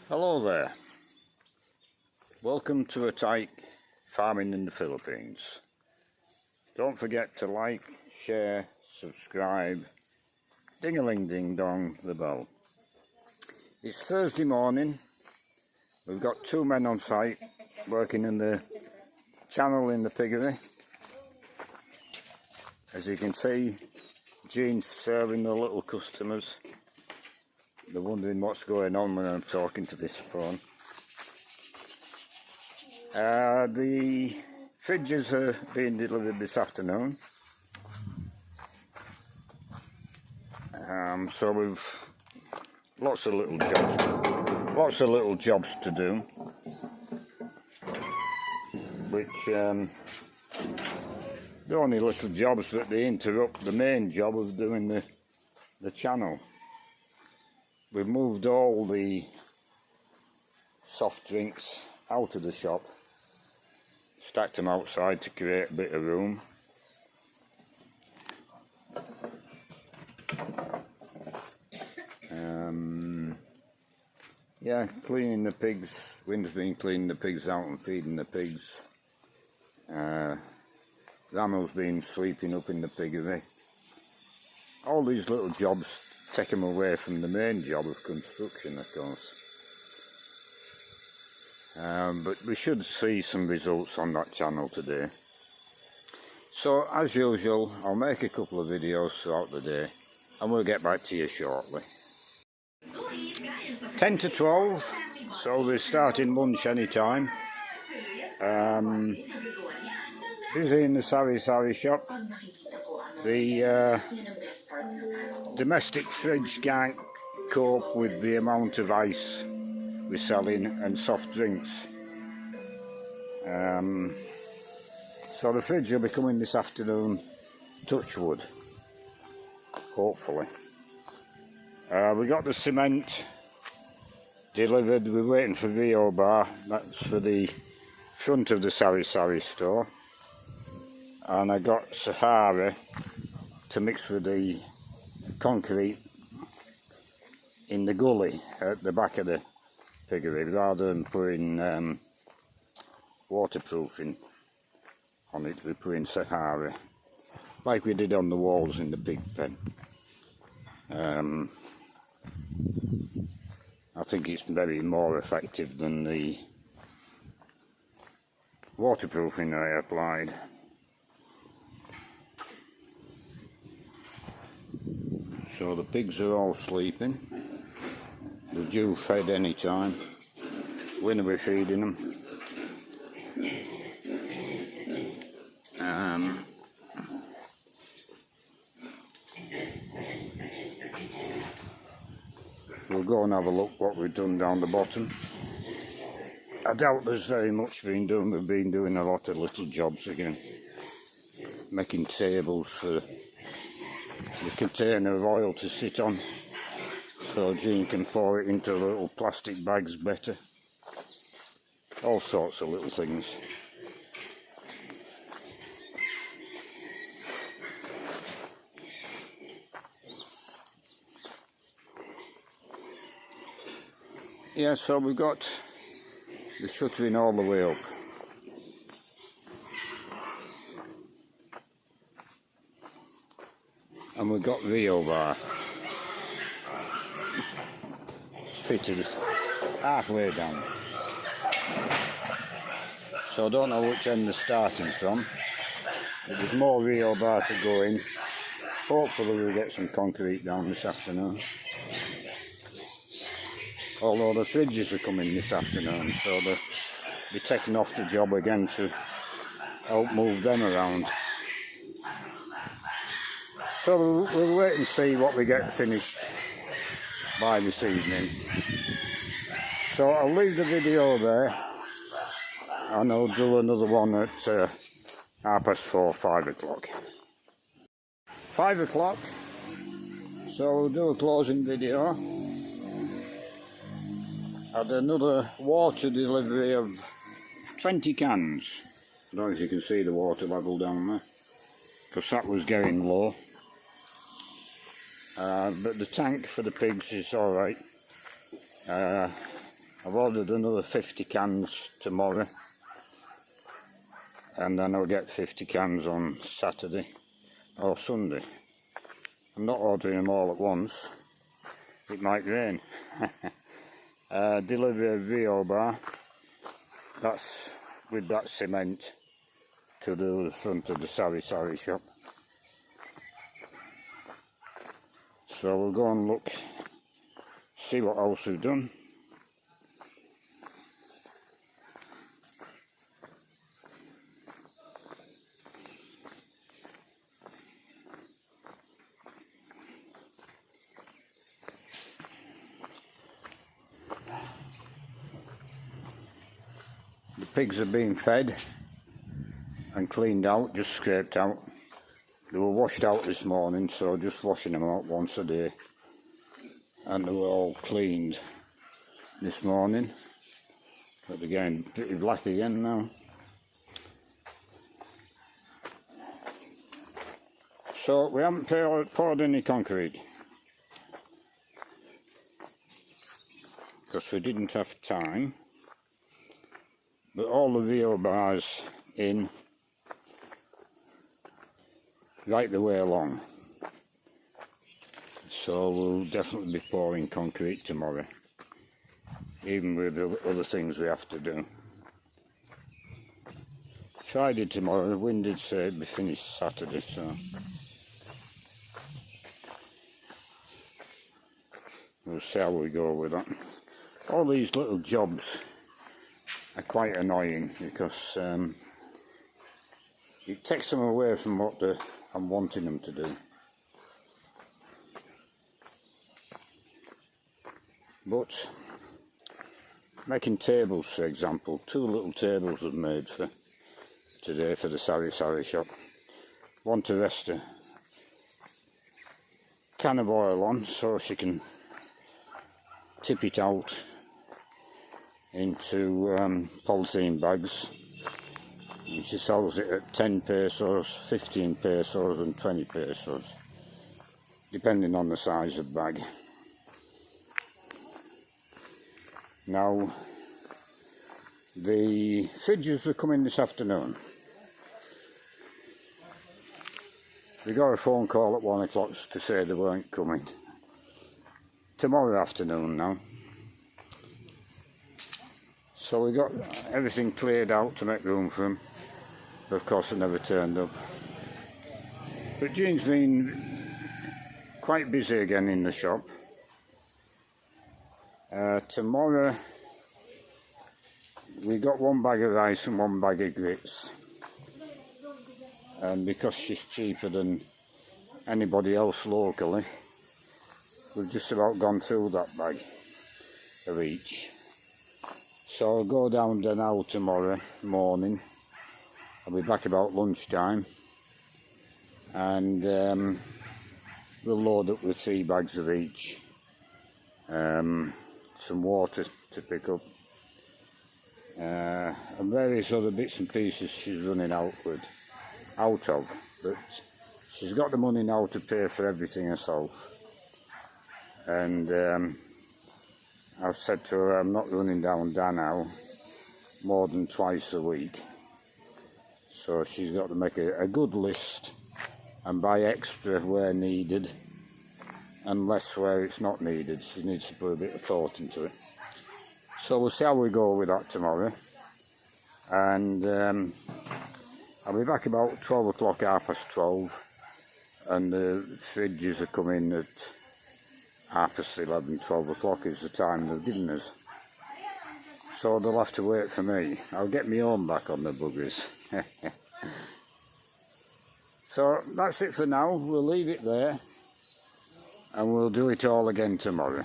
Hello there, welcome to a tyke farming in the Philippines. Don't forget to like, share, subscribe, ding-a-ling-ding-dong the bell. It's Thursday morning, we've got two men on site working in the channel in the piggery. As you can see, Jean's serving the little customers. They're wondering what's going on when I'm talking to this phone. The fridges are being delivered this afternoon. So we've lots of little jobs to do, which they're only little jobs, but they interrupt the main job of doing the channel. We've moved all the soft drinks out of the shop, stacked them outside to create a bit of room. Yeah, cleaning the pigs. Wynn's been cleaning the pigs out and feeding the pigs. Ramo's been sleeping up in the piggery. All these little jobs take them away from the main job of construction, of course. But we should see some results on that channel today. So, as usual, I'll make a couple of videos throughout the day and we'll get back to you shortly. 10 to 12, so we're starting lunch any time. Busy in the sari shop. The domestic fridge can't cope with the amount of ice we're selling and soft drinks. So the fridge will be coming this afternoon, touch wood, hopefully. We got the cement delivered. We're waiting for Rio Bar. That's for the front of the sari store. And I got Sahara to mix with the concrete in the gully at the back of the piggery, rather than putting waterproofing on it. We're putting Sahara, like we did on the walls in the pig pen. I think it's very more effective than the waterproofing I applied. So the pigs are all sleeping. They're due fed any time. Wynn will be feeding them. We'll go and have a look what we've done down the bottom. I doubt there's very much been done. We've been doing a lot of little jobs again. Making tables for the container of oil to sit on, so Jean can pour it into little plastic bags better. All sorts of little things. Yeah, so we've got the shuttering all the way up. And we've got Rio Bar fitted halfway down. So I don't know which end they're starting from, but there's more Rio Bar to go in. Hopefully we'll get some concrete down this afternoon. Although the fridges are coming this afternoon, so they'll be taking off the job again to help move them around. So we'll wait and see what we get finished by this evening. So I'll leave the video there and I'll do another one at 4:30, 5 o'clock. 5 o'clock, so we'll do a closing video. Had another water delivery of 20 cans. I don't know if you can see the water level down there, because that was getting low. But the tank for the pigs is alright. I've ordered another 50 cans tomorrow, and then I'll get 50 cans on Saturday or Sunday. I'm not ordering them all at once, it might rain. Delivery of VO bar, that's with that cement to the front of the Sari shop. So we'll go and look, see what else we've done. The pigs are being fed and cleaned out, just scraped out. They were washed out this morning, so just washing them out once a day. And they were all cleaned this morning. But they're getting pretty black again now. So we haven't poured any concrete, because we didn't have time. But all the VO bars in right the way along. So we'll definitely be pouring concrete tomorrow, even with the other things we have to do. Friday tomorrow, the wind did say it'd be finished Saturday, so we'll see how we go with that. All these little jobs are quite annoying, because it takes them away from what I'm wanting them to do. But making tables, for example, 2 little tables I've made for today for the Sari shop. One to rest a can of oil on, so she can tip it out into polythene bags, and she sells it at 10 pesos, 15 pesos and 20 pesos, depending on the size of bag. Now, the fridges are coming this afternoon. We got a phone call at 1 o'clock to say they weren't coming. Tomorrow afternoon now. So we got everything cleared out to make room for them, but of course they never turned up. But Jean's been quite busy again in the shop. Tomorrow we got 1 bag of rice and 1 bag of grits, and because she's cheaper than anybody else locally, we've just about gone through that bag of each. So I'll go down there now tomorrow morning. I'll be back about lunchtime, and we'll load up with 3 bags of each. Some water to pick up, and various other bits and pieces she's running out of, but she's got the money now to pay for everything herself. And I've said to her I'm not running down now more than twice a week, so she's got to make a good list and buy extra where needed and less where it's not needed. She needs to put a bit of thought into it. So we'll see how we go with that tomorrow, and I'll be back about 12 o'clock, 12:30, and the fridges are coming at 11:30, 12 o'clock is the time they've given us. So they'll have to wait for me. I'll get my own back on the buggers. So that's it for now. We'll leave it there, and we'll do it all again tomorrow.